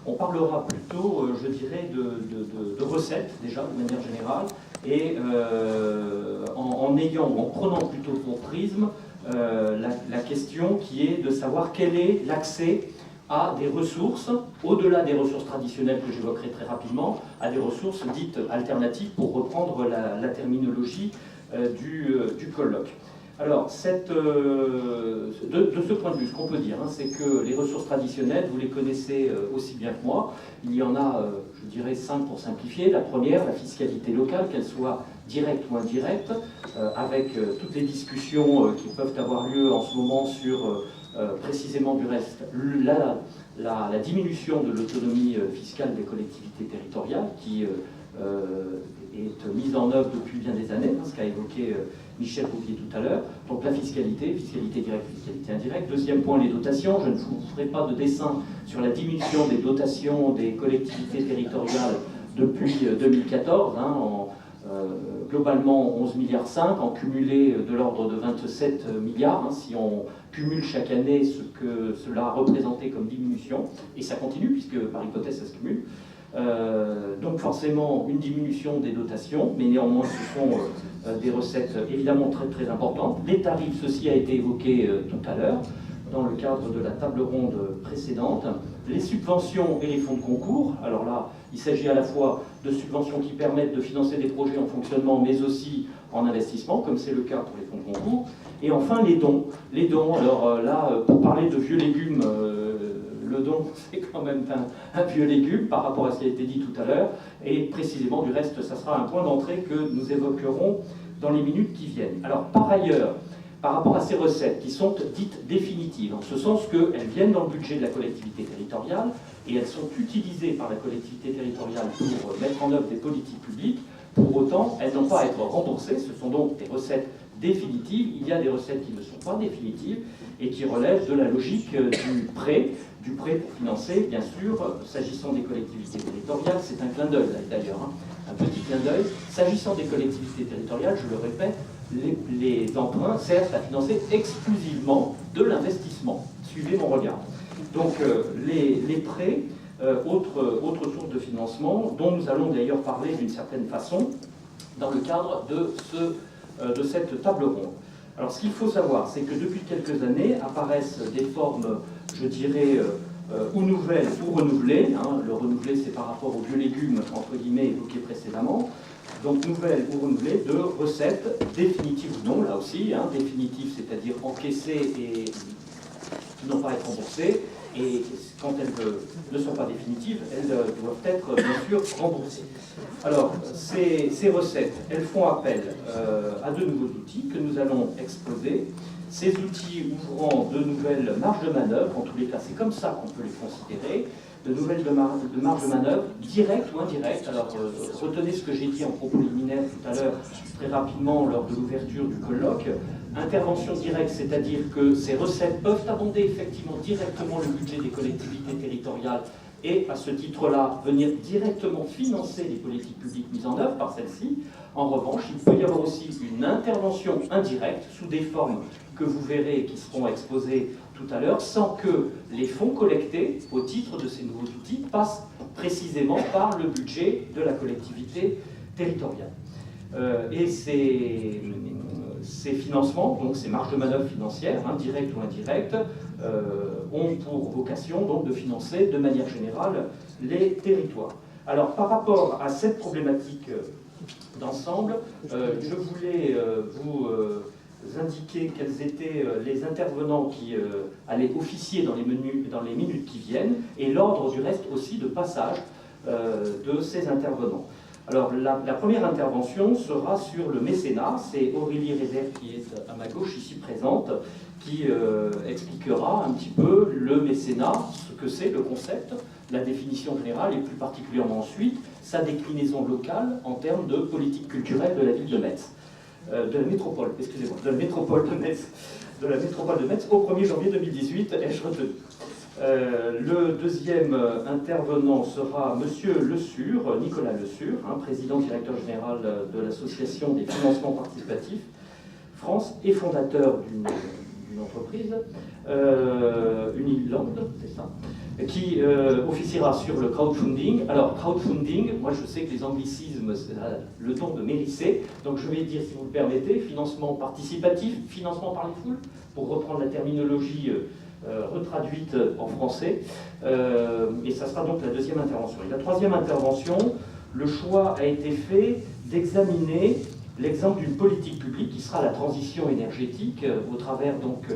On parlera plutôt, je dirais, de recettes, déjà, de manière générale, et en prenant plutôt pour prisme la question qui est de savoir quel est l'accès à des ressources, au-delà des ressources traditionnelles que j'évoquerai très rapidement, à des ressources dites alternatives, pour reprendre la terminologie du colloque. Alors, de ce point de vue, ce qu'on peut dire, c'est que les ressources traditionnelles, vous les connaissez aussi bien que moi. Il y en a, je dirais, 5 pour simplifier. La première, la fiscalité locale, qu'elle soit directe ou indirecte, avec toutes les discussions qui peuvent avoir lieu en ce moment sur, précisément du reste, la diminution de l'autonomie fiscale des collectivités territoriales, qui est mise en œuvre depuis bien des années, ce qu'a évoqué Michel Bouvier tout à l'heure. Donc la fiscalité directe, fiscalité indirecte. Deuxième point, les dotations. Je ne vous ferai pas de dessin sur la diminution des dotations des collectivités territoriales depuis 2014, globalement 11,5 milliards, en cumulé de l'ordre de 27 milliards, si on cumule chaque année ce que cela a représenté comme diminution, et ça continue, puisque par hypothèse ça se cumule. Donc forcément une diminution des dotations, mais néanmoins ce sont des recettes évidemment très très importantes. Les tarifs, ceci a été évoqué tout à l'heure dans le cadre de la table ronde précédente. Les subventions et les fonds de concours, alors là il s'agit à la fois de subventions qui permettent de financer des projets en fonctionnement, mais aussi en investissement, comme c'est le cas pour les fonds de concours. Et enfin les dons. Les dons, alors là, pour parler de vieux légumes, le don, c'est quand même un vieux légume par rapport à ce qui a été dit tout à l'heure. Et précisément, du reste, ça sera un point d'entrée que nous évoquerons dans les minutes qui viennent. Alors, par ailleurs, par rapport à ces recettes qui sont dites définitives, en ce sens qu'elles viennent dans le budget de la collectivité territoriale et elles sont utilisées par la collectivité territoriale pour mettre en œuvre des politiques publiques, pour autant, elles n'ont pas à être remboursées. Ce sont donc des recettes définitives. Il y a des recettes qui ne sont pas définitives et qui relèvent de la logique du prêt pour financer, bien sûr, s'agissant des collectivités territoriales. C'est un clin d'œil, d'ailleurs, un petit clin d'œil. S'agissant des collectivités territoriales, je le répète, les emprunts servent à financer exclusivement de l'investissement. Suivez mon regard. Donc, les prêts, autre source de financement, dont nous allons d'ailleurs parler d'une certaine façon dans le cadre de cette table ronde. Alors, ce qu'il faut savoir, c'est que depuis quelques années apparaissent des formes, je dirais, ou nouvelles ou renouvelées. Le renouvelé, c'est par rapport aux vieux légumes, entre guillemets, évoqués précédemment. Donc, nouvelles ou renouvelées de recettes, définitives ou non, là aussi. Définitives, c'est-à-dire encaissées et qui n'ont pas à être remboursées. Et quand elles ne sont pas définitives, elles doivent être, bien sûr, remboursées. Alors, ces recettes, elles font appel à de nouveaux outils que nous allons exposer. Ces outils ouvrant de nouvelles marges de manœuvre, en tous les cas, c'est comme ça qu'on peut les considérer, de nouvelles marges de manœuvre, directes ou indirectes. Alors, retenez ce que j'ai dit en propos liminaire tout à l'heure, très rapidement, lors de l'ouverture du colloque. Intervention directe, c'est-à-dire que ces recettes peuvent abonder effectivement directement le budget des collectivités territoriales et, à ce titre-là, venir directement financer les politiques publiques mises en œuvre par celles-ci. En revanche, il peut y avoir aussi une intervention indirecte, sous des formes que vous verrez et qui seront exposées tout à l'heure, sans que les fonds collectés au titre de ces nouveaux outils passent précisément par le budget de la collectivité territoriale. Et ces financements, donc ces marges de manœuvre financières, directes ou indirectes, ont pour vocation donc de financer de manière générale les territoires. Alors par rapport à cette problématique d'ensemble, je voulais vous indiquer quels étaient les intervenants qui allaient officier dans les minutes qui viennent, et l'ordre du reste aussi de passage de ces intervenants. Alors, la première intervention sera sur le mécénat. C'est Aurélie Rézère, qui est à ma gauche ici présente, qui expliquera un petit peu le mécénat, ce que c'est, le concept, la définition générale et plus particulièrement ensuite sa déclinaison locale en termes de politique culturelle de la ville de Metz. De la métropole de Metz au 1er janvier 2018, ai-je retenu. Le deuxième intervenant sera Monsieur Lesur, Nicolas Lesur, président directeur général de l'Association des financements participatifs France et fondateur d'une entreprise, Uniland, c'est ça, qui officiera sur le crowdfunding. Alors, crowdfunding, moi je sais que les anglicismes, c'est le don de Mérissé, donc je vais dire, si vous le permettez, financement participatif, financement par les foules, pour reprendre la terminologie retraduite en français. Et ça sera donc la deuxième intervention. Et la troisième intervention, le choix a été fait d'examiner l'exemple d'une politique publique qui sera la transition énergétique au travers donc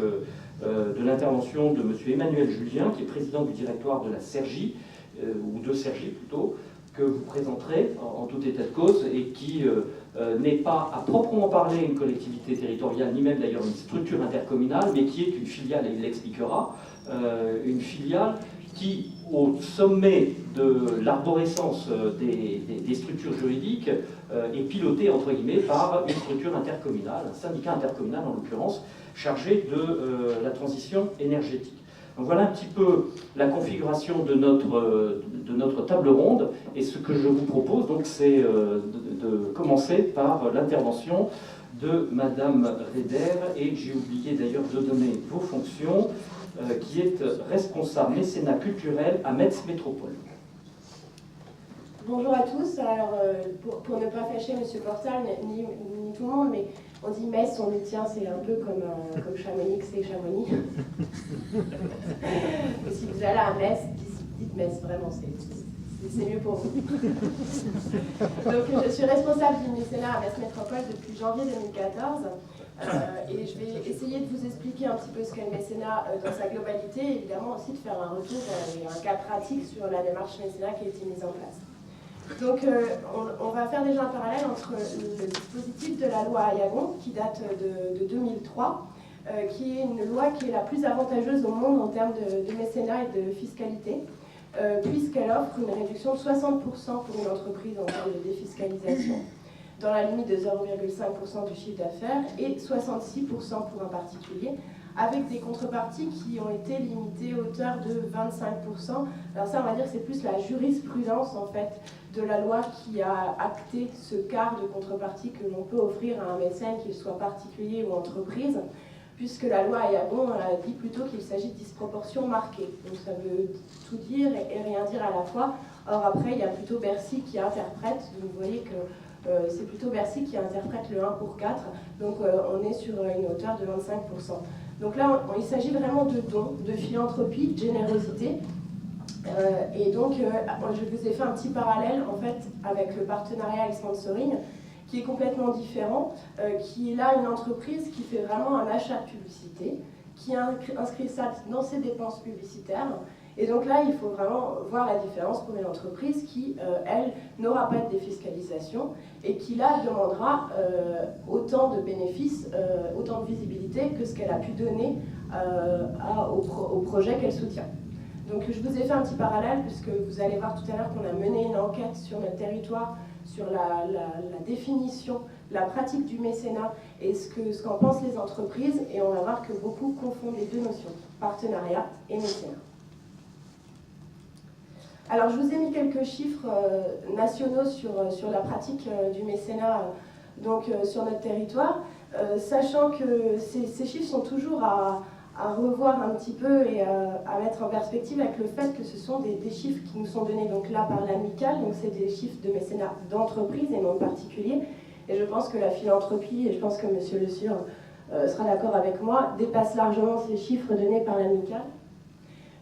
de l'intervention de M. Emmanuel Julien, qui est président du directoire de la Cergy, ou de Cergy plutôt, que vous présenterez en tout état de cause, et qui n'est pas à proprement parler une collectivité territoriale, ni même d'ailleurs une structure intercommunale, mais qui est une filiale, et il l'expliquera, une filiale qui, au sommet de l'arborescence des structures juridiques, est pilotée, entre guillemets, par une structure intercommunale, un syndicat intercommunal en l'occurrence, chargé de la transition énergétique. Donc voilà un petit peu la configuration de notre table ronde, et ce que je vous propose, donc, c'est de commencer par l'intervention de Madame Reder, et j'ai oublié d'ailleurs de donner vos fonctions, qui est responsable mécénat culturel à Metz Métropole. Bonjour à tous. Alors, pour ne pas fâcher M. Portal, ni tout le monde, mais on dit Metz, on dit tiens, c'est un peu comme Chamonix, c'est Chamonix. Et si vous allez à Metz, dites Metz, vraiment, c'est mieux pour vous. Donc, je suis responsable du mécénat à Metz Métropole depuis janvier 2014. Et je vais essayer de vous expliquer un petit peu ce qu'est le mécénat dans sa globalité, et évidemment aussi de faire un retour et un cas pratique sur la démarche mécénat qui a été mise en place. Donc on va faire déjà un parallèle entre le dispositif de la loi Ayagon, qui date de 2003, qui est une loi qui est la plus avantageuse au monde en termes de mécénat et de fiscalité, puisqu'elle offre une réduction de 60% pour une entreprise en termes de défiscalisation, dans la limite de 0,5% du chiffre d'affaires, et 66% pour un particulier, avec des contreparties qui ont été limitées à hauteur de 25%. Alors ça, on va dire que c'est plus la jurisprudence, en fait, de la loi qui a acté ce quart de contrepartie que l'on peut offrir à un mécène, qu'il soit particulier ou entreprise, puisque la loi Ayagon dit plutôt qu'il s'agit de disproportion marquée. Donc ça veut tout dire et rien dire à la fois. Or après, il y a plutôt Bercy qui interprète, donc vous voyez que c'est plutôt Bercy qui interprète le 1 pour 4, donc on est sur une hauteur de 25%. Donc là, il s'agit vraiment de dons, de philanthropie, de générosité. Et donc, je vous ai fait un petit parallèle en fait avec le partenariat et le sponsoring, qui est complètement différent, qui est là une entreprise qui fait vraiment un achat de publicité, qui inscrit ça dans ses dépenses publicitaires. Et donc là, il faut vraiment voir la différence pour une entreprise qui, elle, n'aura pas de défiscalisation et qui, là, demandera autant de bénéfices, autant de visibilité que ce qu'elle a pu donner au projet qu'elle soutient. Donc je vous ai fait un petit parallèle, puisque vous allez voir tout à l'heure qu'on a mené une enquête sur notre territoire, sur la définition, la pratique du mécénat et ce qu'en pensent les entreprises, et on va voir que beaucoup confondent les deux notions, partenariat et mécénat. Alors, je vous ai mis quelques chiffres nationaux sur la pratique du mécénat sur notre territoire, sachant que ces chiffres sont toujours à revoir un petit peu et à mettre en perspective avec le fait que ce sont des chiffres qui nous sont donnés donc là par l'amicale, donc c'est des chiffres de mécénat d'entreprise et non de particulier. Et je pense que la philanthropie, et je pense que M. Le Sur sera d'accord avec moi, dépasse largement ces chiffres donnés par l'amicale.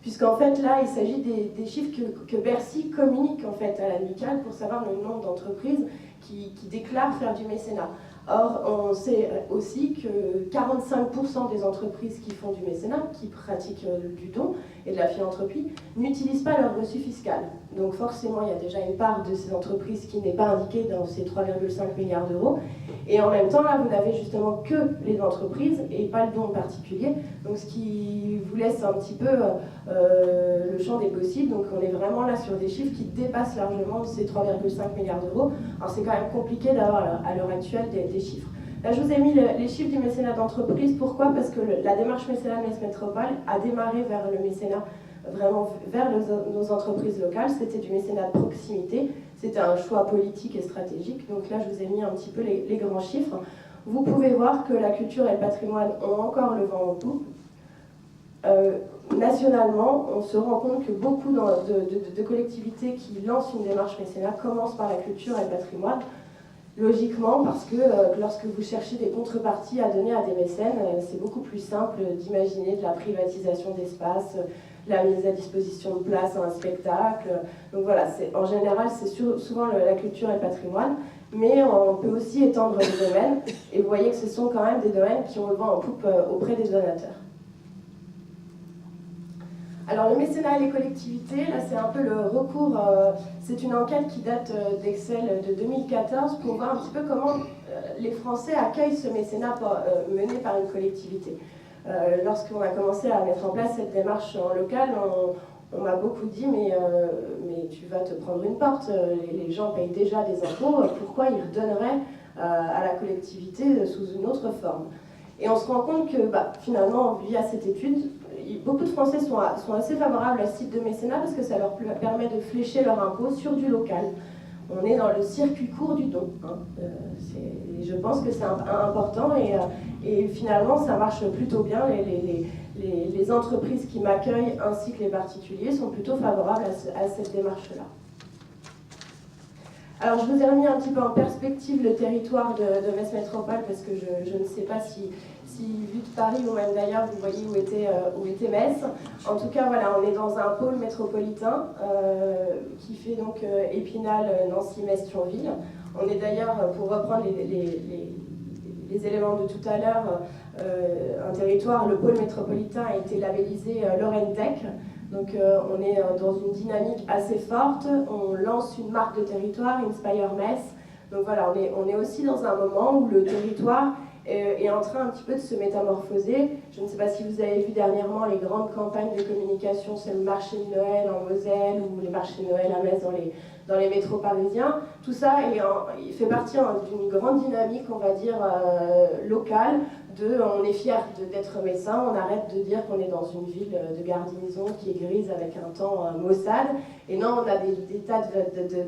Puisqu'en fait, là, il s'agit des chiffres que Bercy communique en fait à l'amicale pour savoir le nombre d'entreprises qui déclarent faire du mécénat. Or, on sait aussi que 45% des entreprises qui font du mécénat, qui pratiquent du don et de la philanthropie, n'utilisent pas leur reçu fiscal. Donc forcément, il y a déjà une part de ces entreprises qui n'est pas indiquée dans ces 3,5 milliards d'euros. Et en même temps, là, vous n'avez justement que les entreprises et pas le don en particulier. Donc ce qui vous laisse un petit peu le champ des possibles. Donc on est vraiment là sur des chiffres qui dépassent largement ces 3,5 milliards d'euros. Alors c'est quand même compliqué d'avoir à l'heure actuelle des chiffres. Là, je vous ai mis les chiffres du mécénat d'entreprise. Pourquoi? Parce que la démarche mécénat Metz Métropole a démarré vers le mécénat, vraiment vers nos entreprises locales. C'était du mécénat de proximité. C'était un choix politique et stratégique. Donc là, je vous ai mis un petit peu les grands chiffres. Vous pouvez voir que la culture et le patrimoine ont encore le vent en poupe. nationalement, on se rend compte que beaucoup de collectivités qui lancent une démarche mécénat commencent par la culture et le patrimoine. Logiquement, parce que lorsque vous cherchez des contreparties à donner à des mécènes, c'est beaucoup plus simple d'imaginer de la privatisation d'espace, la mise à disposition de places à un spectacle. Donc voilà, en général, c'est souvent la culture et le patrimoine, mais on peut aussi étendre les domaines, et vous voyez que ce sont quand même des domaines qui ont le vent en poupe auprès des donateurs. Alors le mécénat et les collectivités, là c'est un peu le recours, c'est une enquête qui date d'Excel de 2014 pour voir un petit peu comment les Français accueillent ce mécénat mené par une collectivité. Lorsqu'on a commencé à mettre en place cette démarche en local, on m'a beaucoup dit mais tu vas te prendre une porte, les gens payent déjà des impôts, pourquoi ils redonneraient à la collectivité sous une autre forme? Et on se rend compte que finalement, via cette étude, beaucoup de Français sont assez favorables à ce type de mécénat parce que ça leur permet de flécher leur impôt sur du local. On est dans le circuit court du don. Hein. Je pense que c'est important et finalement ça marche plutôt bien. Les entreprises qui m'accueillent ainsi que les particuliers sont plutôt favorables à cette démarche-là. Alors je vous ai remis un petit peu en perspective le territoire de Metz Métropole parce que je ne sais pas si vu de Paris ou même d'ailleurs vous voyez où était Metz. En tout cas voilà, on est dans un pôle métropolitain qui fait donc Épinal, Nancy, Metz, Thionville. On est d'ailleurs, pour reprendre les éléments de tout à l'heure, un territoire, le pôle métropolitain a été labellisé Lorraine Tech. Donc on est dans une dynamique assez forte, on lance une marque de territoire, Inspire Metz. Donc voilà, on est aussi dans un moment où le territoire est en train un petit peu de se métamorphoser. Je ne sais pas si vous avez vu dernièrement les grandes campagnes de communication, c'est le marché de Noël en Moselle ou les marchés de Noël à Metz dans les métros parisiens. Tout ça il fait partie d'une grande dynamique, on va dire, locale. On est fiers d'être Messin, on arrête de dire qu'on est dans une ville de garnison qui est grise avec un temps maussade. Et non, on a des tas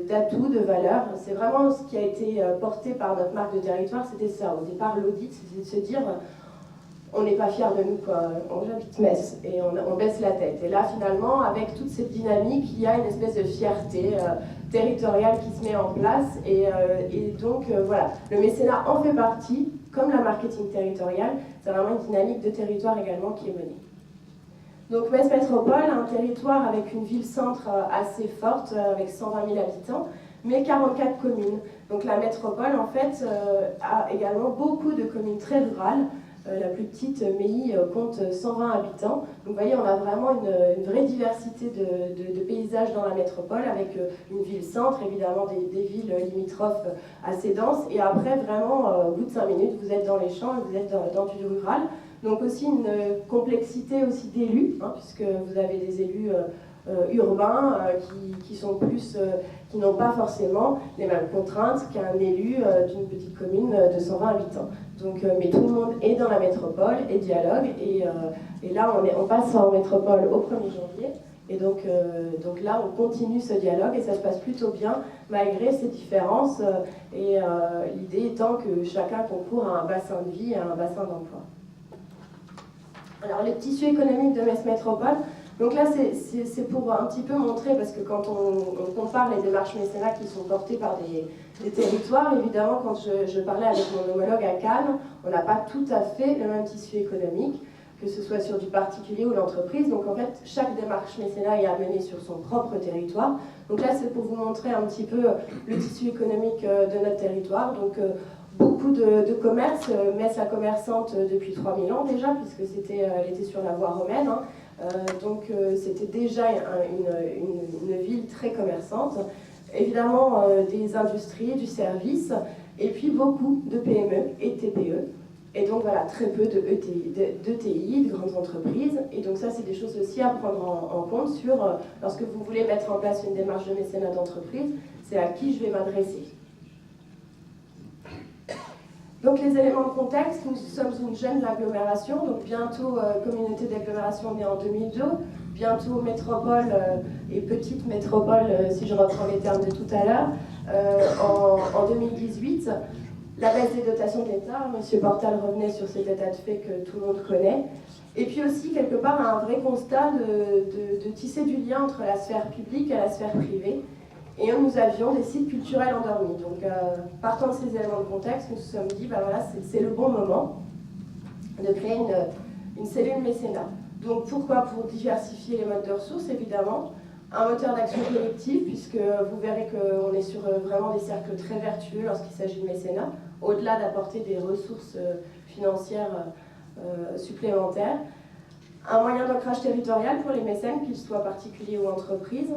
d'atouts, de valeurs. C'est vraiment ce qui a été porté par notre marque de territoire, c'était ça. Au départ, l'audit, c'était de se dire, on n'est pas fiers de nous, quoi. On habite Metz et on baisse la tête. Et là, finalement, avec toute cette dynamique, il y a une espèce de fierté territoriale qui se met en place. Et donc, voilà, le mécénat en fait partie. Comme la marketing territorial, c'est vraiment une dynamique de territoire également qui est menée. Donc Metz Métropole, un territoire avec une ville-centre assez forte, avec 120 000 habitants, mais 44 communes. Donc la métropole, en fait, a également beaucoup de communes très rurales. La plus petite, Meilly, compte 120 habitants. Donc vous voyez, on a vraiment une vraie diversité de paysages dans la métropole, avec une ville-centre, évidemment des villes limitrophes assez denses. Et après, vraiment, au bout de 5 minutes, vous êtes dans les champs et vous êtes dans du rural. Donc aussi une complexité aussi d'élus, hein, puisque vous avez des élus urbains qui sont plus, qui n'ont pas forcément les mêmes contraintes qu'un élu d'une petite commune de 120 habitants. Donc, mais tout le monde est dans la métropole et dialogue, et là on passe en métropole au 1er janvier, et donc là on continue ce dialogue et ça se passe plutôt bien malgré ces différences, et l'idée étant que chacun concourt à un bassin de vie et à un bassin d'emploi. Alors les tissus économiques de Metz Métropole, donc là c'est pour un petit peu montrer, parce que quand on compare les démarches mécénat qui sont portées par des territoires, évidemment quand je parlais avec mon homologue à Cannes, on n'a pas tout à fait le même tissu économique, que ce soit sur du particulier ou l'entreprise. Donc en fait, chaque démarche mécénat est amenée sur son propre territoire. Donc là, c'est pour vous montrer un petit peu le tissu économique de notre territoire. Donc beaucoup de commerces. Metz la commerçante depuis 3000 ans déjà, puisque elle était sur la voie romaine. Hein. Donc c'était déjà une ville très commerçante. Évidemment, des industries, du service, et puis beaucoup de PME et TPE. Et donc voilà, très peu d'ETI, de grandes entreprises. Et donc ça, c'est des choses aussi à prendre en compte lorsque vous voulez mettre en place une démarche de mécénat d'entreprise, c'est à qui je vais m'adresser. Donc les éléments de contexte, nous sommes une jeune agglomération, donc bientôt communauté d'agglomération née en 2002, bientôt métropole et petite métropole, si je reprends les termes de tout à l'heure, en 2018. La baisse des dotations de l'État, M. Portal revenait sur cet état de fait que tout le monde connaît. Et puis aussi, quelque part, un vrai constat de tisser du lien entre la sphère publique et la sphère privée. Et nous avions des sites culturels endormis. Donc, partant de ces éléments de contexte, nous nous sommes dit, ben voilà, c'est le bon moment de créer une cellule mécénat. Donc, pourquoi? Pour diversifier les modes de ressources, évidemment. Un moteur d'action collective, puisque vous verrez qu'on est sur vraiment des cercles très vertueux lorsqu'il s'agit de mécénat, au-delà d'apporter des ressources financières supplémentaires. Un moyen d'ancrage territorial pour les mécènes, qu'ils soient particuliers ou entreprises.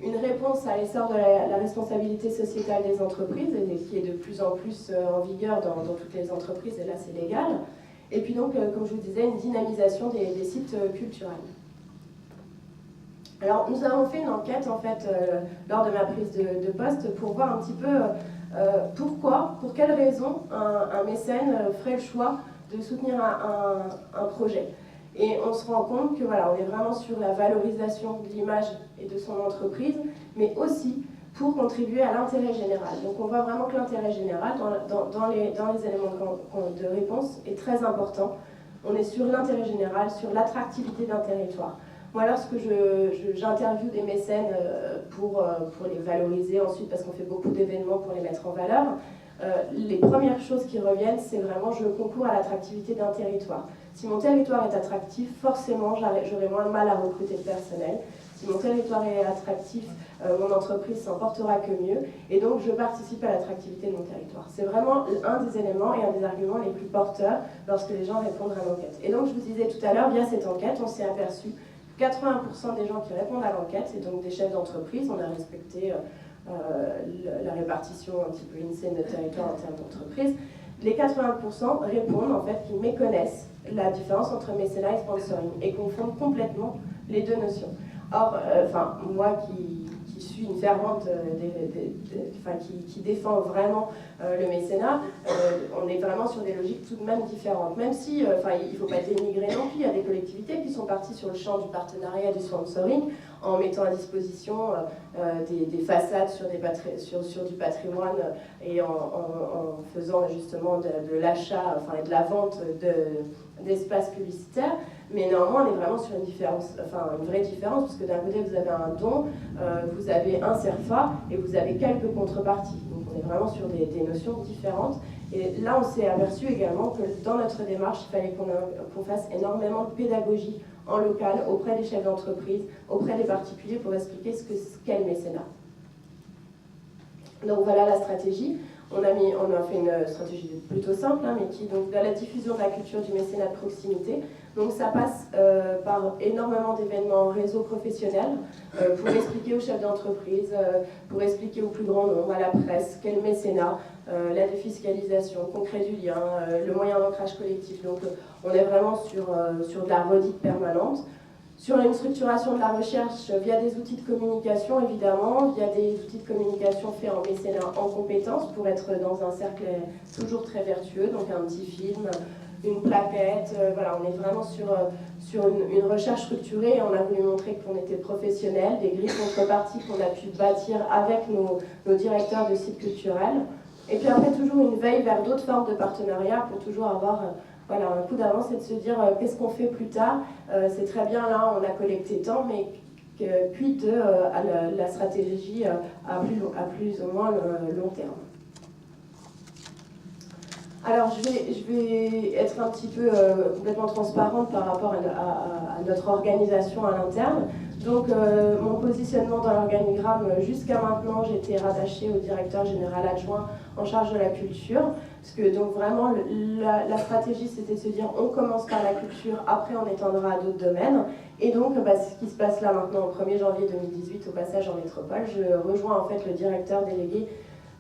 Une réponse à l'essor de la responsabilité sociétale des entreprises, et qui est de plus en plus en vigueur dans toutes les entreprises, et là c'est légal. Et puis donc, comme je vous disais, une dynamisation des sites culturels. Alors, nous avons fait une enquête, en fait, lors de ma prise de poste, pour voir un petit peu pourquoi, pour quelles raisons un mécène ferait le choix de soutenir un projet. Et on se rend compte que voilà, on est vraiment sur la valorisation de l'image et de son entreprise, mais aussi pour contribuer à l'intérêt général. Donc on voit vraiment que l'intérêt général, dans les éléments de réponse, est très important. On est sur l'intérêt général, sur l'attractivité d'un territoire. Moi, lorsque j'interviewe des mécènes pour les valoriser ensuite, parce qu'on fait beaucoup d'événements pour les mettre en valeur, les premières choses qui reviennent, c'est vraiment je concours à l'attractivité d'un territoire. Si mon territoire est attractif, forcément, j'aurai moins de mal à recruter de personnel. Si mon territoire est attractif, mon entreprise s'en portera que mieux. Et donc, je participe à l'attractivité de mon territoire. C'est vraiment un des éléments et un des arguments les plus porteurs lorsque les gens répondent à l'enquête. Et donc, je vous disais tout à l'heure, via cette enquête, on s'est aperçu que 80% des gens qui répondent à l'enquête, c'est donc des chefs d'entreprise. On a respecté la répartition un petit peu INSEE de notre territoire en termes d'entreprise. Les 80% répondent en fait qu'ils méconnaissent la différence entre mécénat et sponsoring et confondent complètement les deux notions. Or, moi qui suis une fervente, qui défend vraiment le mécénat, on est vraiment sur des logiques tout de même différentes. Même si, il ne faut pas dénigrer non plus, il y a des collectivités qui sont parties sur le champ du partenariat et du sponsoring en mettant à disposition des façades sur du patrimoine et en faisant justement de l'achat, et de la vente d'espaces publicitaires. Mais néanmoins, on est vraiment sur une vraie différence, parce que d'un côté, vous avez un don, vous avez un CERFA, et vous avez quelques contreparties. Donc on est vraiment sur des notions différentes. Et là, on s'est aperçu également que dans notre démarche, il fallait qu'on fasse énormément de pédagogie en local, auprès des chefs d'entreprise, auprès des particuliers, pour expliquer ce qu'est le mécénat. Donc voilà la stratégie. On a fait une stratégie plutôt simple, mais qui donc dans la diffusion de la culture du mécénat de proximité. Donc ça passe par énormément d'événements en réseau professionnel pour expliquer aux chefs d'entreprise, pour expliquer au plus grand nombre, à la presse, qu'est le mécénat, la défiscalisation, qu'on crée du lien, le moyen d'ancrage collectif. Donc on est vraiment sur de la redite permanente. Sur une structuration de la recherche via des outils de communication, évidemment, via des outils de communication faits en mécénat en compétences pour être dans un cercle toujours très vertueux, donc un petit film, une plaquette, voilà, on est vraiment sur une recherche structurée et on a voulu montrer qu'on était professionnels, des grilles contreparties qu'on a pu bâtir avec nos directeurs de sites culturels. Et puis après, toujours une veille vers d'autres formes de partenariat pour toujours avoir un coup d'avance et de se dire qu'est-ce qu'on fait plus tard. C'est très bien, là, on a collecté tant, mais quid de la stratégie à plus ou moins long terme. Alors, je vais être un petit peu complètement transparente par rapport à notre organisation à l'interne. Donc, mon positionnement dans l'organigramme, jusqu'à maintenant, j'étais rattachée au directeur général adjoint en charge de la culture. Parce que, donc, vraiment, la stratégie, c'était de se dire, on commence par la culture, après on étendra à d'autres domaines. Et donc, ce qui se passe là maintenant, au 1er janvier 2018, au passage en métropole, je rejoins en fait le directeur délégué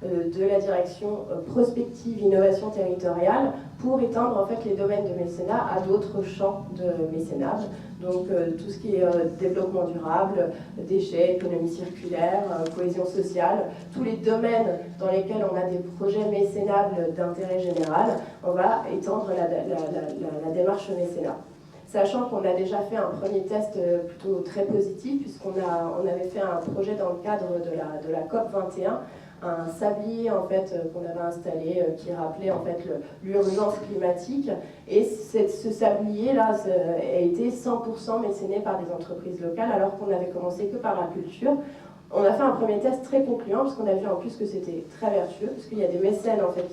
de la direction prospective innovation territoriale pour étendre en fait les domaines de mécénat à d'autres champs de mécénat. Donc tout ce qui est développement durable, déchets, économie circulaire, cohésion sociale, tous les domaines dans lesquels on a des projets mécénables d'intérêt général, on va étendre la démarche mécénat. Sachant qu'on a déjà fait un premier test plutôt très positif, puisqu'on avait fait un projet dans le cadre de la COP 21, un sablier en fait qu'on avait installé qui rappelait en fait l'urgence climatique. Et ce sablier là a été 100% mécéné par des entreprises locales alors qu'on avait commencé que par la culture. On a fait un premier test très concluant parce qu'on a vu en plus que c'était très vertueux parce qu'il y a des mécènes en fait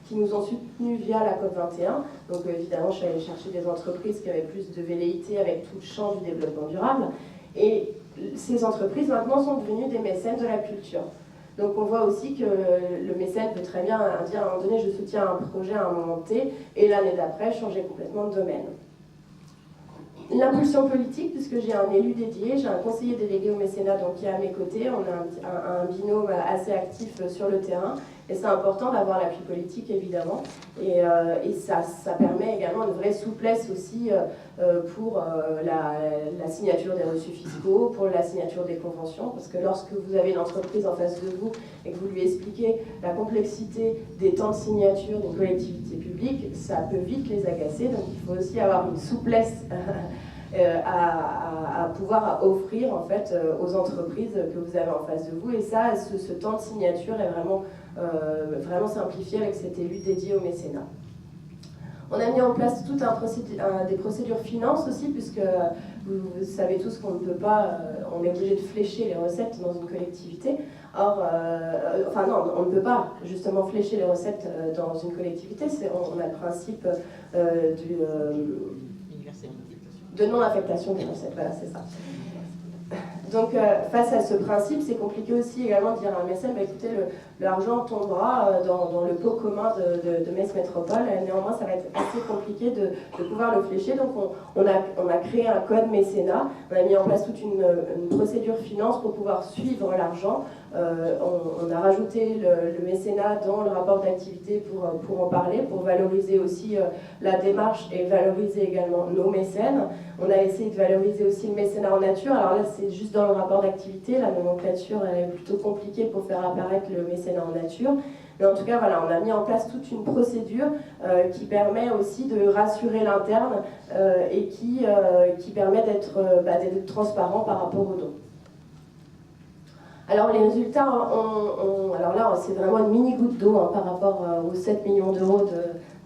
qui nous ont soutenus via la COP21. Donc évidemment, je suis allée chercher des entreprises qui avaient plus de velléité avec tout le champ du développement durable. Et ces entreprises maintenant sont devenues des mécènes de la culture. Donc on voit aussi que le mécène peut très bien dire à un moment donné je soutiens un projet à un moment T et l'année d'après changer complètement de domaine. L'impulsion politique, puisque j'ai un élu dédié, j'ai un conseiller délégué au mécénat donc, qui est à mes côtés, on a un binôme assez actif sur le terrain, et c'est important d'avoir l'appui politique évidemment, et ça permet également une vraie souplesse aussi pour la signature des reçus fiscaux, pour la signature des conventions, parce que lorsque vous avez une entreprise en face de vous et que vous lui expliquez la complexité des temps de signature d'une collectivité publique, ça peut vite les agacer, donc il faut aussi avoir une souplesse à pouvoir offrir en fait aux entreprises que vous avez en face de vous, et ça, ce temps de signature est vraiment simplifié avec cet élu dédié au mécénat. On a mis en place tout des procédures finances aussi, puisque vous savez tous qu'on ne peut pas, on est obligé de flécher les recettes dans une collectivité. Or, enfin non, on ne peut pas justement flécher les recettes dans une collectivité. On a le principe de non-affectation des recettes, voilà, c'est ça. Donc, face à ce principe, c'est compliqué aussi également de dire à un mécène, bah, écoutez, l'argent tombera dans le pot commun de Metz Métropole. Néanmoins, ça va être assez compliqué de pouvoir le flécher. Donc, on a créé un code mécénat. On a mis en place toute une procédure finance pour pouvoir suivre l'argent. On a rajouté le mécénat dans le rapport d'activité pour en parler, pour valoriser aussi la démarche et valoriser également nos mécènes. On a essayé de valoriser aussi le mécénat en nature. Alors là, c'est juste dans le rapport d'activité. La nomenclature est plutôt compliquée pour faire apparaître le mécénat en nature. Mais en tout cas, voilà, on a mis en place toute une procédure qui permet aussi de rassurer l'interne et qui permet d'être transparent par rapport aux dons. Alors les résultats, alors là c'est vraiment une mini goutte d'eau par rapport aux 7 millions d'euros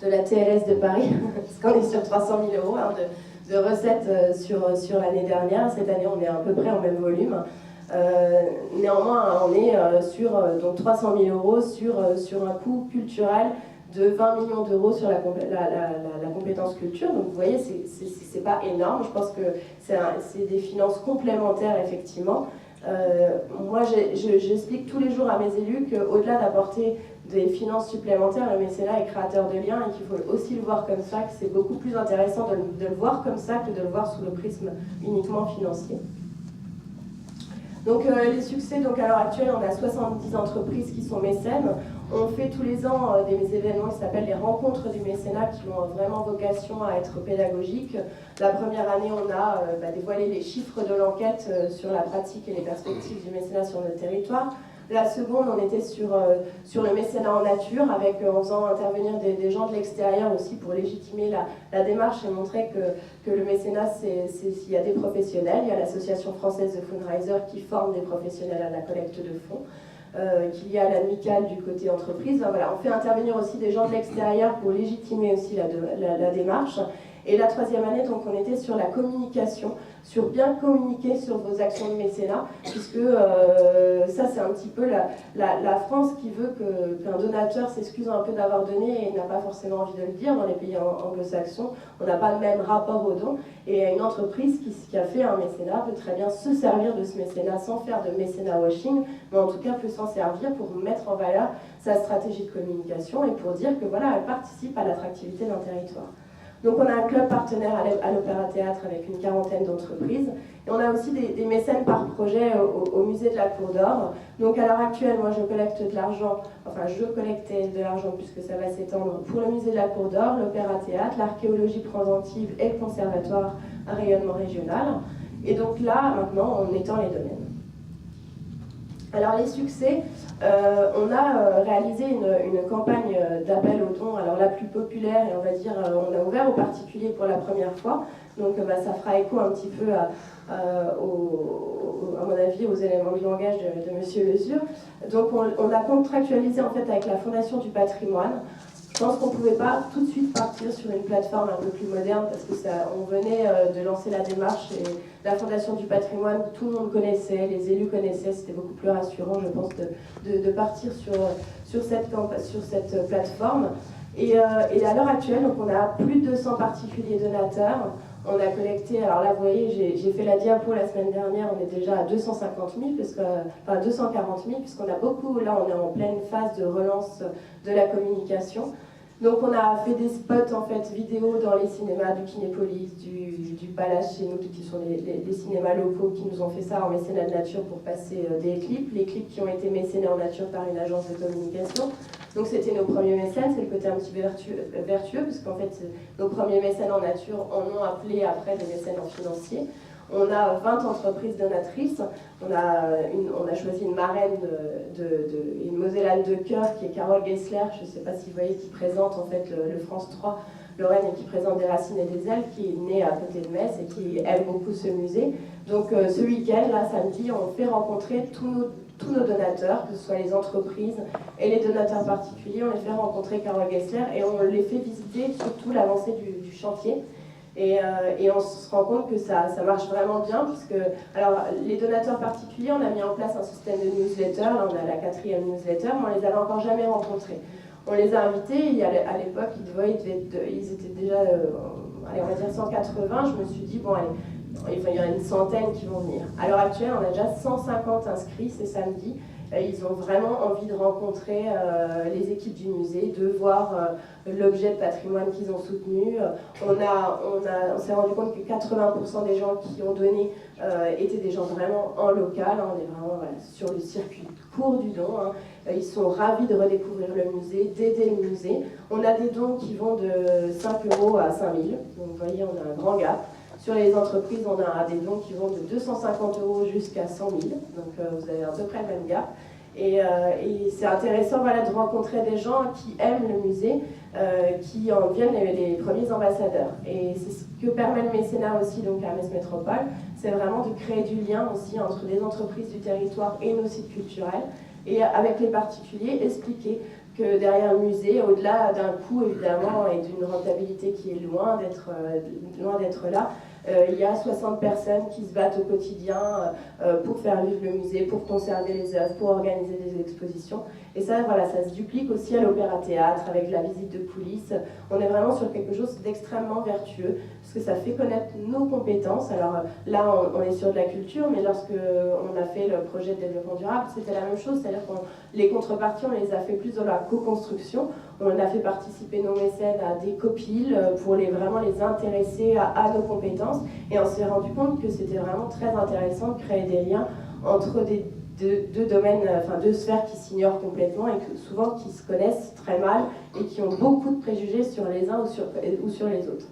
de la TLS de Paris, parce qu'on est sur 300 000 euros de recettes sur l'année dernière. Cette année on est à peu près en même volume. Néanmoins on est sur donc 300 000 euros sur un coût culturel de 20 millions d'euros sur la compétence culture. Donc vous voyez, c'est pas énorme. Je pense que c'est des finances complémentaires effectivement. Moi, j'explique tous les jours à mes élus qu'au-delà d'apporter des finances supplémentaires, le mécénat est créateur de liens et qu'il faut aussi le voir comme ça, que c'est beaucoup plus intéressant de le voir comme ça que de le voir sous le prisme uniquement financier. Donc les succès, donc à l'heure actuelle, on a 70 entreprises qui sont mécènes. On fait tous les ans des événements qui s'appellent les rencontres du mécénat qui ont vraiment vocation à être pédagogiques. La première année, on a dévoilé les chiffres de l'enquête sur la pratique et les perspectives du mécénat sur notre territoire. La seconde, on était sur le mécénat en nature, en faisant intervenir des gens de l'extérieur aussi pour légitimer la démarche et montrer que le mécénat, il y a des professionnels. Il y a l'Association française de Fundraiser qui forme des professionnels à la collecte de fonds. Qu'il y a l'amicale du côté entreprise. Voilà, on fait intervenir aussi des gens de l'extérieur pour légitimer aussi la démarche. Et la troisième année, donc, on était sur la communication, sur bien communiquer sur vos actions de mécénat, puisque ça, c'est un petit peu la France qui veut qu'un donateur s'excuse un peu d'avoir donné et n'a pas forcément envie de le dire. Dans les pays anglo-saxons, on n'a pas le même rapport aux dons. Et une entreprise qui a fait un mécénat peut très bien se servir de ce mécénat sans faire de mécénat washing, mais en tout cas peut s'en servir pour mettre en valeur sa stratégie de communication et pour dire que voilà, elle participe à l'attractivité d'un territoire. Donc on a un club partenaire à l'Opéra-Théâtre avec une quarantaine d'entreprises. Et on a aussi des mécènes par projet au musée de la Cour d'Or. Donc à l'heure actuelle, moi je collectais de l'argent puisque ça va s'étendre pour le musée de la Cour d'Or, l'Opéra-Théâtre, l'archéologie préventive et le conservatoire à rayonnement régional. Et donc là, maintenant, on étend les domaines. Alors les succès, on a réalisé une campagne d'appel aux dons, alors la plus populaire, et on va dire, on a ouvert aux particuliers pour la première fois, donc ça fera écho un petit peu à mon avis aux éléments de langage de M. Lesur. Donc on a contractualisé en fait avec la Fondation du patrimoine. Je pense qu'on ne pouvait pas tout de suite partir sur une plateforme un peu plus moderne parce que on venait de lancer la démarche et la Fondation du patrimoine, tout le monde connaissait, les élus connaissaient, c'était beaucoup plus rassurant, je pense, de partir sur cette plateforme. Et à l'heure actuelle, donc on a plus de 200 particuliers donateurs. On a collecté, alors là vous voyez, j'ai fait la diapo la semaine dernière, on est déjà à 250 000, enfin 240 000, puisqu'on a beaucoup, là on est en pleine phase de relance de la communication. Donc on a fait des spots en fait vidéo dans les cinémas du Kinépolis, du Palace chez nous, qui sont les cinémas locaux qui nous ont fait ça en mécénat de nature pour passer des clips. Les clips qui ont été mécénés en nature par une agence de communication. Donc c'était nos premiers mécènes, c'est le côté un petit peu vertueux, parce qu'en fait nos premiers mécènes en nature en ont appelé après des mécènes en financier. On a 20 entreprises donatrices, on a choisi une marraine, une Mosellane de cœur qui est Carole Gessler, je ne sais pas si vous voyez, qui présente en fait le France 3 Lorraine et qui présente Des Racines et des Ailes, qui est née à côté de Metz et qui aime beaucoup ce musée. Donc ce week-end, là samedi, on fait rencontrer tous nos donateurs, que ce soit les entreprises et les donateurs particuliers, on les fait rencontrer Carole Gessler et on les fait visiter surtout l'avancée du chantier. Et on se rend compte que ça marche vraiment bien, puisque alors, les donateurs particuliers, on a mis en place un système de newsletter, là on a la 4e newsletter, mais on les avait encore jamais rencontrés. On les a invités, à l'époque, ils étaient déjà, allez, on va dire 180, je me suis dit, bon allez, il y en a une centaine qui vont venir. À l'heure actuelle, on a déjà 150 inscrits, c'est samedi. Ils ont vraiment envie de rencontrer les équipes du musée, de voir l'objet de patrimoine qu'ils ont soutenu. On s'est rendu compte que 80% des gens qui ont donné étaient des gens vraiment en local. On est vraiment sur le circuit court du don. Ils sont ravis de redécouvrir le musée, d'aider le musée. On a des dons qui vont de 5 € à 5 000. Donc vous voyez, on a un grand gap. Sur les entreprises, on a des dons qui vont de 250 € jusqu'à 100 000. Donc vous avez à peu près le même gap. Et c'est intéressant de rencontrer des gens qui aiment le musée, qui en deviennent les premiers ambassadeurs. Et c'est ce que permet le mécénat aussi donc à Metz Métropole, c'est vraiment de créer du lien aussi entre les entreprises du territoire et nos sites culturels. Et avec les particuliers, expliquer que derrière un musée, au-delà d'un coût évidemment et d'une rentabilité qui est loin d'être là, il y a 60 personnes qui se battent au quotidien pour faire vivre le musée, pour conserver les œuvres, pour organiser des expositions. Et ça, ça se duplique aussi à l'Opéra-Théâtre avec la visite de coulisses. On est vraiment sur quelque chose d'extrêmement vertueux parce que ça fait connaître nos compétences. Alors là, on est sur de la culture, mais lorsque on a fait le projet de développement durable, c'était la même chose. C'est-à-dire que les contreparties, on les a fait plus dans la co-construction. On a fait participer nos mécènes à des copiles pour vraiment les intéresser à nos compétences. Et on s'est rendu compte que c'était vraiment très intéressant de créer des liens entre deux domaines, enfin deux sphères qui s'ignorent complètement et que souvent qui se connaissent très mal et qui ont beaucoup de préjugés sur les uns ou sur les autres.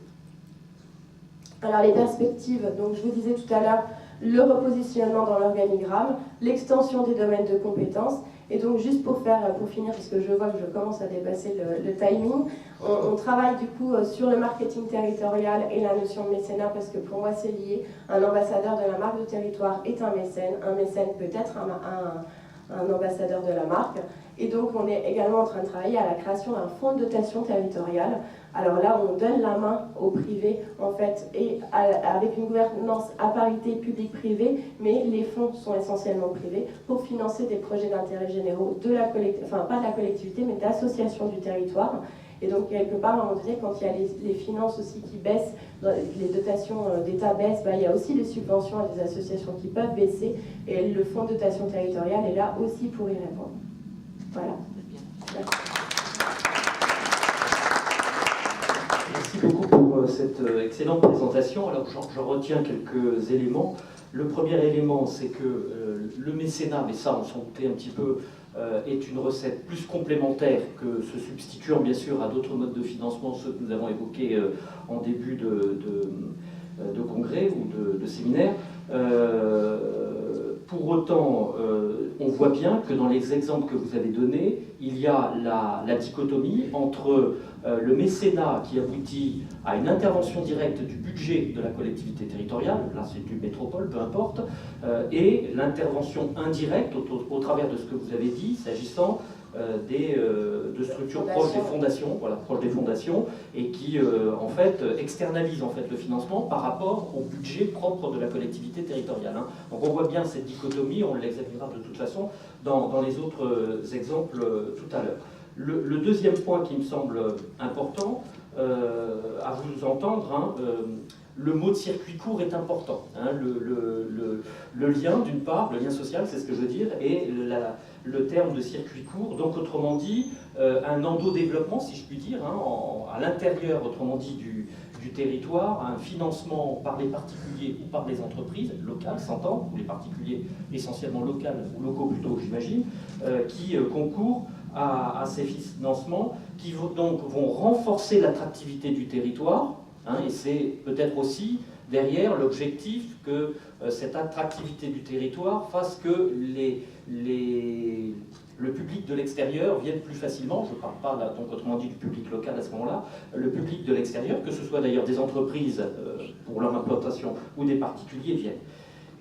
Alors les perspectives, donc je vous disais tout à l'heure, le repositionnement dans l'organigramme, l'extension des domaines de compétences. Et donc juste pour finir, parce que je vois que je commence à dépasser le timing, on travaille du coup sur le marketing territorial et la notion de mécénat, parce que pour moi c'est lié. Un ambassadeur de la marque de territoire est un mécène peut être un ambassadeur de la marque. Et donc on est également en train de travailler à la création d'un fonds de dotation territoriale. Alors là, on donne la main au privé, en fait, et avec une gouvernance à parité public-privé, mais les fonds sont essentiellement privés, pour financer des projets d'intérêt généraux de la collectivité, enfin pas de la collectivité, mais d'associations du territoire. Et donc, quelque part, à un moment donné, quand il y a les finances aussi qui baissent, les dotations d'État baissent, il y a aussi les subventions à des associations qui peuvent baisser, et le fonds de dotation territoriale est là aussi pour y répondre. Voilà. Merci. Merci beaucoup pour cette excellente présentation. Alors je retiens quelques éléments. Le premier élément, c'est que le mécénat, mais ça on s'en doutait un petit peu, est une recette plus complémentaire que se substituant bien sûr à d'autres modes de financement, ceux que nous avons évoqués en début de congrès ou de séminaire. pour autant, on voit bien que dans les exemples que vous avez donnés, il y a la dichotomie entre le mécénat qui aboutit à une intervention directe du budget de la collectivité territoriale, là c'est du métropole, peu importe, et l'intervention indirecte au travers de ce que vous avez dit, s'agissant de structures proches des fondations, voilà, proches des fondations, et qui en fait externalisent en fait le financement par rapport au budget propre de la collectivité territoriale. Hein. Donc on voit bien cette dichotomie, on l'examinera de toute façon dans les autres exemples tout à l'heure. Le deuxième point qui me semble important, à vous entendre, hein, le mot de circuit court est important. Hein, le lien, d'une part, le lien social, c'est ce que je veux dire, et le terme de circuit court, donc autrement dit, un endodéveloppement, si je puis dire, hein, à l'intérieur, autrement dit, du territoire, un financement par les particuliers ou par les entreprises locales, s'entend, ou les particuliers essentiellement locaux plutôt, j'imagine, qui concourent à ces financements, qui vont renforcer l'attractivité du territoire, hein, et c'est peut-être aussi derrière l'objectif que cette attractivité du territoire fasse que le public de l'extérieur vienne plus facilement, je ne parle pas là, donc autrement dit du public local à ce moment-là, le public de l'extérieur, que ce soit d'ailleurs des entreprises pour leur implantation ou des particuliers viennent.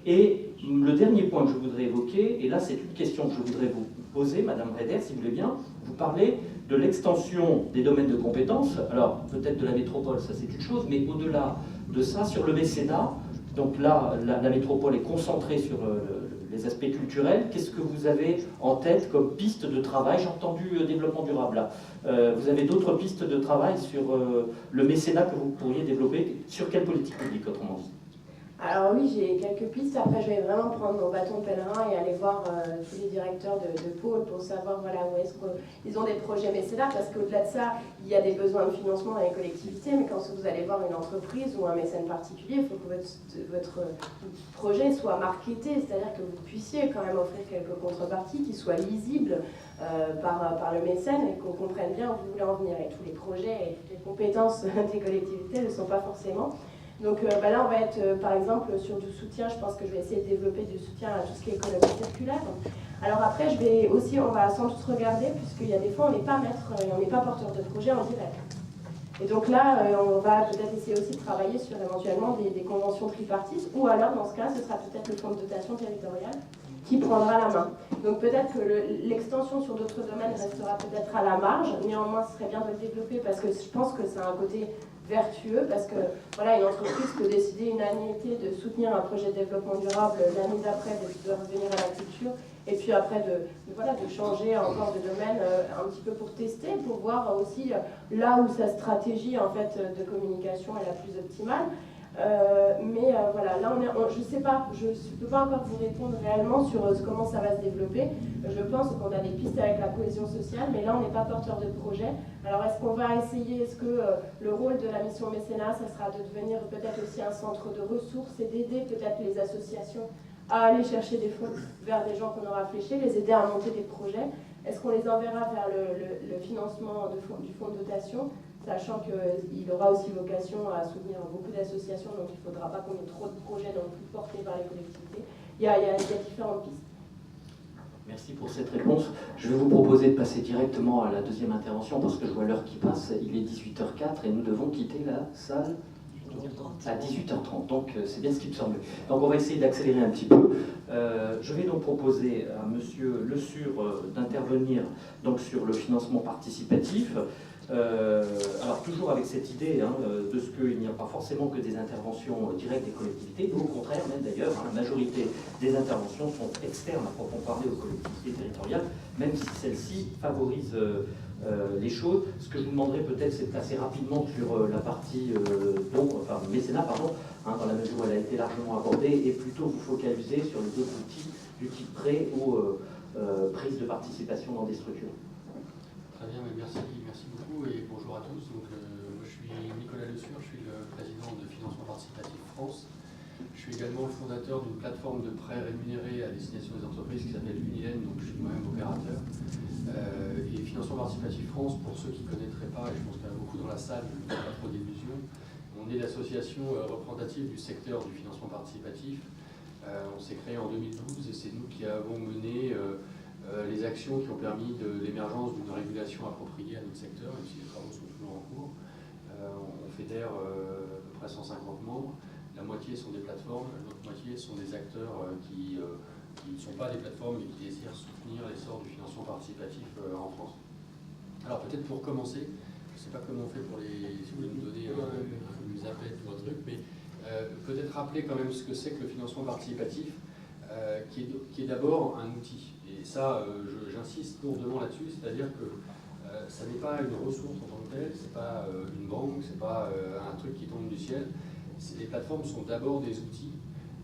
Et le dernier point que je voudrais évoquer, et là c'est une question que je voudrais vous poser, Madame Reder, si vous voulez bien, vous parlez de l'extension des domaines de compétences, alors peut-être de la métropole, ça c'est une chose, mais au-delà de ça, sur le mécénat, donc là la métropole est concentrée sur les aspects culturels. Qu'est-ce que vous avez en tête comme piste de travail? J'ai entendu développement durable là. Vous avez d'autres pistes de travail sur le mécénat que vous pourriez développer? Sur quelle politique publique, autrement dit? Alors oui, j'ai quelques pistes. Après, je vais vraiment prendre mon bâton de pèlerin et aller voir tous les directeurs de pôle pour savoir voilà, où est-ce qu'ils ont des projets mécénat, parce qu'au-delà de ça, il y a des besoins de financement dans les collectivités, mais quand vous allez voir une entreprise ou un mécène particulier, il faut que votre projet soit marketé, c'est-à-dire que vous puissiez quand même offrir quelques contreparties qui soient lisibles par le mécène et qu'on comprenne bien où vous voulez en venir. Et tous les projets et toutes les compétences des collectivités ne sont pas forcément. Donc là, on va être, par exemple, sur du soutien. Je pense que je vais essayer de développer du soutien à tout ce qui est économie circulaire. Alors après, on va sans doute regarder, puisqu'il y a des fois, on n'est pas maître, on n'est pas porteur de projet en direct. Et donc là, on va peut-être essayer aussi de travailler sur éventuellement des conventions tripartites, ou alors, dans ce cas, ce sera peut-être le fonds de dotation territoriale qui prendra la main. Donc peut-être que l'extension sur d'autres domaines restera peut-être à la marge. Néanmoins, ce serait bien de le développer, parce que je pense que c'est un côté vertueux, parce que voilà, une entreprise peut décider une annuité de soutenir un projet de développement durable, l'année d'après de revenir à la culture, et puis après de changer encore de domaine un petit peu pour tester, pour voir aussi là où sa stratégie en fait de communication est la plus optimale. Voilà, là je ne sais pas, je ne peux pas encore vous répondre réellement sur comment ça va se développer. Je pense qu'on a des pistes avec la cohésion sociale, mais là on n'est pas porteur de projet. Alors est-ce qu'on va essayer, est-ce que le rôle de la mission mécénat, ça sera de devenir peut-être aussi un centre de ressources et d'aider peut-être les associations à aller chercher des fonds vers des gens qu'on aura fléchés, les aider à monter des projets? Est-ce qu'on les enverra vers le financement du fonds de dotation, sachant qu'il aura aussi vocation à soutenir beaucoup d'associations, donc il ne faudra pas qu'on ait trop de projets non plus portés par les collectivités. Il y a différentes pistes. Merci pour cette réponse. Je vais vous proposer de passer directement à la deuxième intervention, parce que je vois l'heure qui passe, il est 18h04 et nous devons quitter la salle à 18h30, donc c'est bien ce qui me semble. Donc on va essayer d'accélérer un petit peu. Je vais donc proposer à Monsieur Le Sur d'intervenir donc sur le financement participatif. Alors toujours avec cette idée de ce qu'il n'y a pas forcément que des interventions directes des collectivités, au contraire même d'ailleurs, la majorité des interventions sont externes à proprement parler aux collectivités territoriales, même si celles-ci favorisent les choses. Ce que je vous demanderai peut-être, c'est de passer rapidement sur la partie mécénat, dans la mesure où elle a été largement abordée, et plutôt vous focaliser sur les autres outils du type prêt ou prise de participation dans des structures. Très bien, merci beaucoup et bonjour à tous. Donc, moi, je suis Nicolas Le Sur, je suis le président de Financement Participatif France. Je suis également le fondateur d'une plateforme de prêts rémunérés à destination des entreprises qui s'appelle Unilen, donc je suis moi-même opérateur. Et Financement Participatif France, pour ceux qui ne connaîtraient pas, et je pense qu'il y en a beaucoup dans la salle, je ne fais pas trop d'illusions, on est l'association représentative du secteur du financement participatif. On s'est créé en 2012 et c'est nous qui avons mené les actions qui ont permis l'émergence d'une régulation appropriée à notre secteur, même si les travaux sont toujours en cours. On fédère à peu près 150 membres. La moitié sont des plateformes, l'autre moitié sont des acteurs qui ne sont pas des plateformes mais qui désirent soutenir l'essor du financement participatif en France. Alors peut-être pour commencer, je ne sais pas comment on fait pour les... Si vous voulez nous donner une zapette ou un truc, mais peut-être rappeler quand même ce que c'est que le financement participatif, qui est d'abord un outil. Et ça, j'insiste lourdement là-dessus, c'est-à-dire que ça n'est pas une ressource en tant que telle, c'est pas une banque, c'est pas un truc qui tombe du ciel. Les plateformes sont d'abord des outils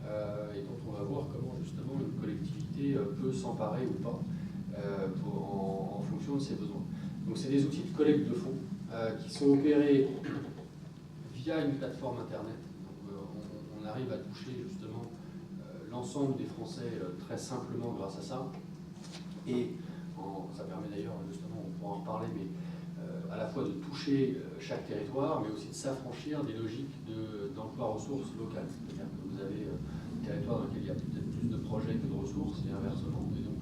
et dont on va voir comment justement une collectivité peut s'emparer ou pas en fonction de ses besoins. Donc c'est des outils de collecte de fonds qui sont opérés via une plateforme internet. Donc, on arrive à toucher justement l'ensemble des Français très simplement grâce à ça. Et ça permet d'ailleurs, justement, on pourra en reparler, mais à la fois de toucher chaque territoire, mais aussi de s'affranchir des logiques d'emploi ressources locales. C'est-à-dire que vous avez des territoires dans lesquels il y a peut-être plus de projets que de ressources, et inversement. Et donc,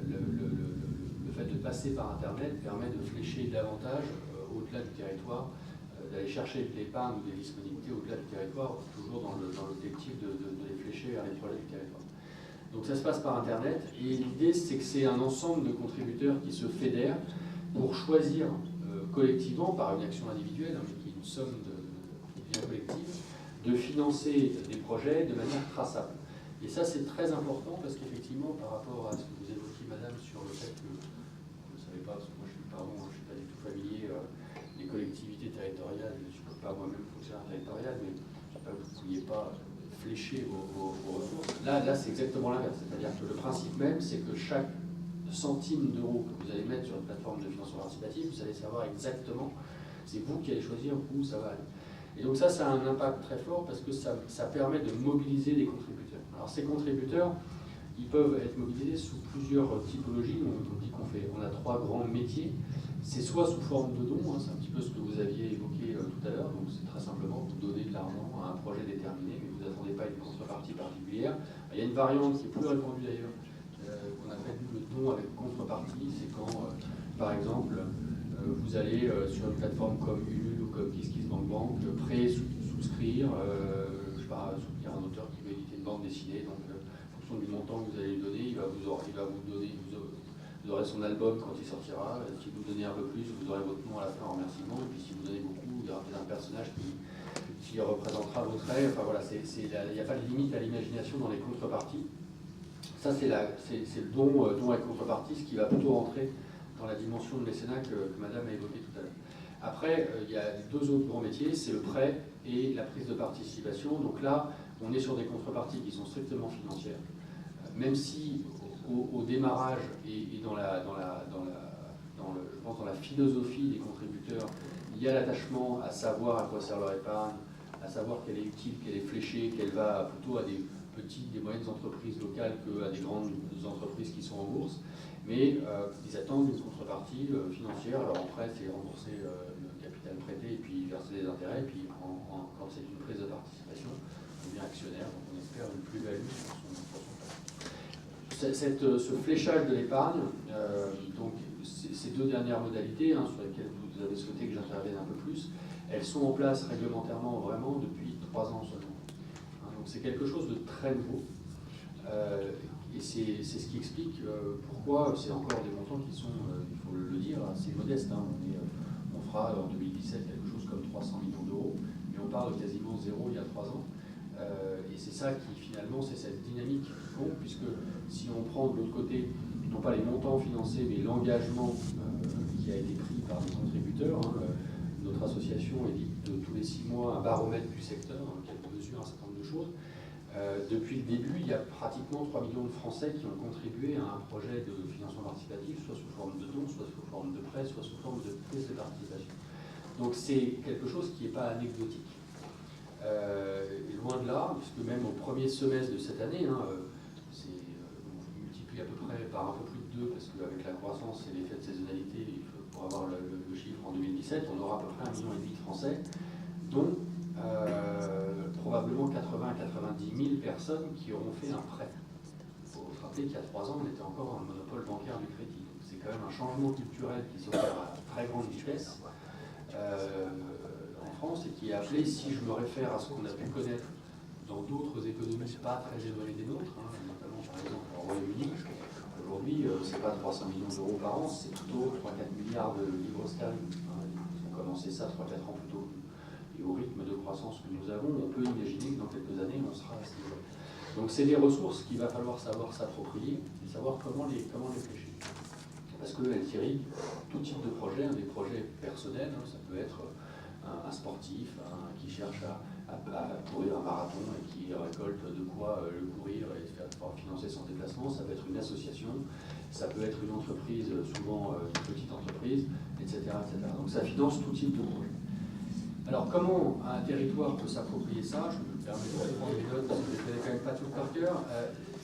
le fait de passer par Internet permet de flécher davantage au-delà du territoire, d'aller chercher de l'épargne ou des disponibilités au-delà du territoire, toujours dans l'objectif de les flécher vers les projets du territoire. Donc ça se passe par Internet, et l'idée c'est que c'est un ensemble de contributeurs qui se fédèrent pour choisir collectivement, par une action individuelle, mais qui est une somme qui devient collective, de financer des projets de manière traçable. Et ça c'est très important parce qu'effectivement, par rapport à ce que vous évoquiez, madame, sur le fait que, vous ne savez pas, parce que moi je suis suis pas du tout familier des collectivités territoriales, je ne suis pas moi-même fonctionnaire territorial, mais je ne sais pas que vous ne pouviez pas flécher vos ressources. Là c'est exactement l'inverse. C'est-à-dire que le principe même, c'est que chaque centime d'euros que vous allez mettre sur une plateforme de financement participatif, vous allez savoir exactement, c'est vous qui allez choisir où ça va aller. Et donc ça a un impact très fort parce que ça permet de mobiliser des contributeurs. Alors ces contributeurs, ils peuvent être mobilisés sous plusieurs typologies. On dit on a 3 grands métiers. C'est soit sous forme de dons, c'est un petit peu ce que vous aviez évoqué tout à l'heure, donc c'est très simplement vous donner de l'argent à un projet déterminé, mais vous n'attendez pas une contrepartie particulière. Il y a une variante qui est plus répandue d'ailleurs, qu'on appelle le don avec contrepartie, c'est quand, par exemple, vous allez sur une plateforme comme Ulule ou comme KissKissBankBank, souscrire, je sais pas, soutenir un auteur qui veut éditer une bande dessinée, donc en fonction du montant que vous allez lui donner, il va vous donner, vous aurez son album quand il sortira. Si vous donnez un peu plus, vous aurez votre nom à la fin en remerciement. Et puis si vous donnez beaucoup, il y aura peut-être un personnage qui représentera vos traits. Enfin voilà, il n'y a pas de limite à l'imagination dans les contreparties. Ça, c'est le don avec contrepartie, ce qui va plutôt rentrer dans la dimension de mécénat que madame a évoqué tout à l'heure. Après, il y a 2 autres grands métiers, c'est le prêt et la prise de participation. Donc là, on est sur des contreparties qui sont strictement financières. Même si au démarrage et dans la philosophie des contributeurs, il y a l'attachement à savoir à quoi sert leur épargne, à savoir qu'elle est utile, qu'elle est fléchée, qu'elle va plutôt à des petites, des moyennes entreprises locales qu'à des grandes entreprises qui sont en bourse. Mais ils attendent une contrepartie financière. Alors en prêt, c'est rembourser le capital prêté et puis verser des intérêts. Et puis quand c'est une prise de participation, on devient actionnaire, donc on espère une plus-value sur son ce fléchage de l'épargne, donc ces 2 dernières modalités sur lesquelles vous avez souhaité que j'intervienne un peu plus, elles sont en place réglementairement vraiment depuis 3 ans seulement. Donc c'est quelque chose de très nouveau. Et c'est ce qui explique pourquoi c'est encore des montants qui sont, il faut le dire, assez modestes. On fera en 2017 quelque chose comme 300 millions d'euros, mais on parle de quasiment zéro il y a 3 ans. Et c'est ça qui finalement, c'est cette dynamique qui compte, puisque si on prend de l'autre côté, non pas les montants financés, mais l'engagement qui a été pris par les contributeurs, notre association édite tous les 6 mois un baromètre du secteur, qui mesure un certain nombre de choses. Depuis le début, il y a pratiquement 3 millions de Français qui ont contribué à un projet de financement participatif, soit sous forme de dons, soit sous forme de prêts, soit sous forme de prise de participation. Donc c'est quelque chose qui n'est pas anecdotique. Loin de là, puisque même au premier semestre de cette année, on multiplie à peu près par un peu plus de 2, parce qu'avec la croissance et l'effet de saisonnalité, pour avoir le chiffre en 2017, on aura à peu près 1,5 million de Français, dont probablement 80 à 90 000 personnes qui auront fait un prêt. Il faut se rappeler qu'il y a 3 ans, on était encore un monopole bancaire du crédit. Donc c'est quand même un changement culturel qui s'opère à très grande vitesse en France et qui est appelé, si je me réfère à ce qu'on a pu connaître dans d'autres économies pas très éloignées des nôtres, notamment par exemple au Royaume-Uni. Aujourd'hui, ce n'est pas 300 millions d'euros par an, c'est plutôt 3-4 milliards de livres sterling. Ils ont commencé ça 3-4 ans plus tôt. Et au rythme de croissance que nous avons, on peut imaginer que dans quelques années, on sera à ce niveau. Donc c'est des ressources qu'il va falloir savoir s'approprier et savoir comment les flécher. Parce qu'elles irriguent tout type de projet, des projets personnels, ça peut être un sportif qui cherche à courir un marathon et qui récolte de quoi le courir et pouvoir financer son déplacement. Ça peut être une association, ça peut être une entreprise, souvent une petite entreprise, etc., etc. Donc ça finance tout type de projet. Alors comment un territoire peut s'approprier ça? Je me permets de prendre des notes parce que je ne connais quand même pas tout par cœur.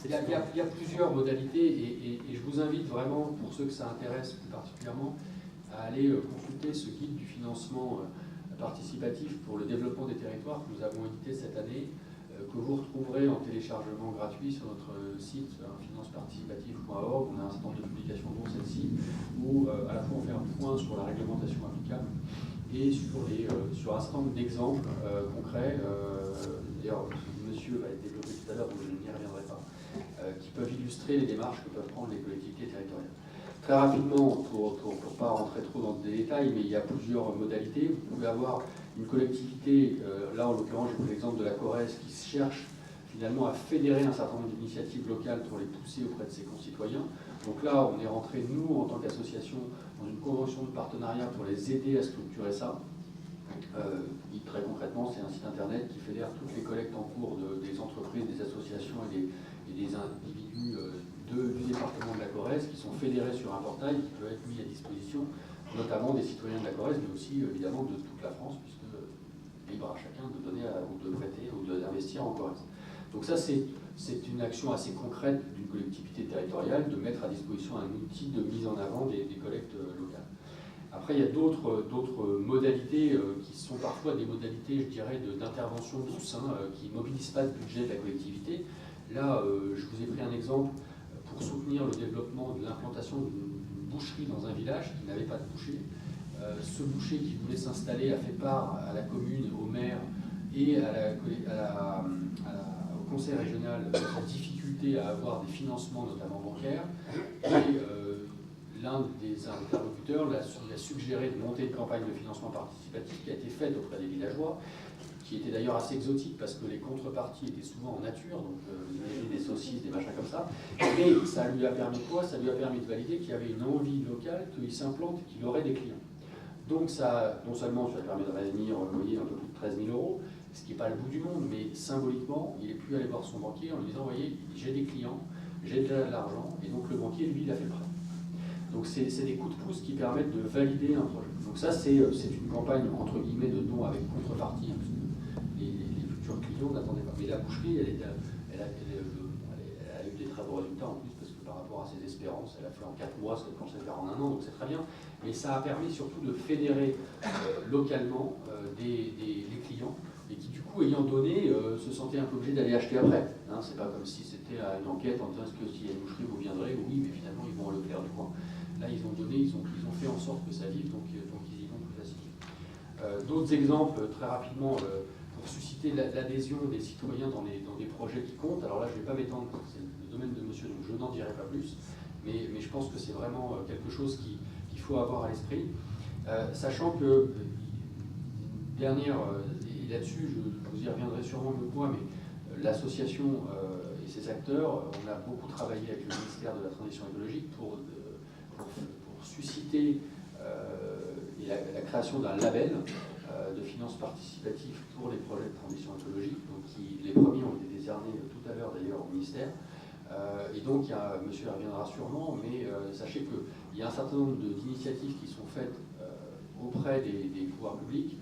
Il y a plusieurs modalités et je vous invite vraiment, pour ceux que ça intéresse plus particulièrement, à aller consulter ce guide du financement participatif pour le développement des territoires que nous avons édité cette année, que vous retrouverez en téléchargement gratuit sur notre site financeparticipative.org. On a un certain nombre de publications dont celle-ci, où à la fois on fait un point sur la réglementation applicable et sur un certain nombre d'exemples concrets. D'ailleurs, monsieur va être développé tout à l'heure, donc je n'y reviendrai pas, qui peuvent illustrer les démarches que peuvent prendre les collectivités territoriales. Très rapidement, pour ne pas rentrer trop dans des détails, mais il y a plusieurs modalités. Vous pouvez avoir une collectivité, là en l'occurrence j'ai pris l'exemple de la Corrèze, qui cherche finalement à fédérer un certain nombre d'initiatives locales pour les pousser auprès de ses concitoyens. Donc là, on est rentré, nous, en tant qu'association, dans une convention de partenariat pour les aider à structurer ça. Très concrètement, c'est un site internet qui fédère toutes les collectes en cours des entreprises, des associations et des individus du département de la Corrèze qui sont fédérés sur un portail qui peut être mis à disposition notamment des citoyens de la Corrèze, mais aussi évidemment de toute la France, puisque libre à chacun de donner ou de prêter ou d'investir en Corrèze. Donc ça, c'est une action assez concrète d'une collectivité territoriale de mettre à disposition un outil de mise en avant des collectes locales. Après, il y a d'autres modalités qui sont parfois des modalités, je dirais, d'intervention douce, qui ne mobilisent pas le budget de la collectivité. Là, je vous ai pris un exemple pour soutenir le développement de l'implantation d'une boucherie dans un village qui n'avait pas de boucher. Ce boucher qui voulait s'installer a fait part à la commune, au maire et au conseil régional de sa difficulté à avoir des financements, notamment bancaires. Et l'un des interlocuteurs lui a suggéré de monter une campagne de financement participatif qui a été faite auprès des villageois, qui était d'ailleurs assez exotique parce que les contreparties étaient souvent en nature, donc des saucisses, des machins comme ça. Mais ça lui a permis quoi? Ça lui a permis de valider qu'il y avait une envie locale, qu'il s'implante et qu'il aurait des clients. Donc ça, non seulement ça lui permet de réunir un loyer un peu plus de 13 000 €, ce qui n'est pas le bout du monde, mais symboliquement, il est pu aller voir son banquier en lui disant, voyez, j'ai des clients, j'ai déjà de l'argent, et donc le banquier, lui, il a fait le prêt. Donc c'est des coups de pouce qui permettent de valider un projet. Donc ça, c'est une campagne, entre guillemets, de dons avec contrepartie, parce que les futurs clients n'attendaient pas. Mais la boucherie, elle a eu des très beaux résultats en plus, parce que par rapport à ses espérances, elle a fait en 4 mois ce qu'elle pensait faire en 1 an, donc c'est très bien. Mais ça a permis surtout de fédérer localement les clients, et qui du coup, ayant donné, se sentaient un peu obligés d'aller acheter après. C'est pas comme si c'était une enquête en disant est-ce que s'il y a une boucherie, vous viendrez? Oui, mais finalement, ils vont à Leclerc du coin. Là, ils ont donné, ils ont fait en sorte que ça vive, donc ils y vont plus facilement. D'autres exemples, très rapidement, pour susciter l'adhésion des citoyens dans des projets qui comptent. Alors là, je ne vais pas m'étendre, c'est le domaine de monsieur, donc je n'en dirai pas plus, mais je pense que c'est vraiment quelque chose qu'il faut avoir à l'esprit. Sachant que, dernière, et là-dessus, je vous y reviendrai sûrement mieux que moi, mais l'association et ses acteurs, on a beaucoup travaillé avec le ministère de la Transition écologique pour susciter la création d'un label de finances participatives pour les projets de transition écologique. Donc les premiers ont été décernés tout à l'heure d'ailleurs au ministère. Et donc, monsieur reviendra sûrement, mais sachez qu'il y a un certain nombre d'initiatives qui sont faites auprès des pouvoirs publics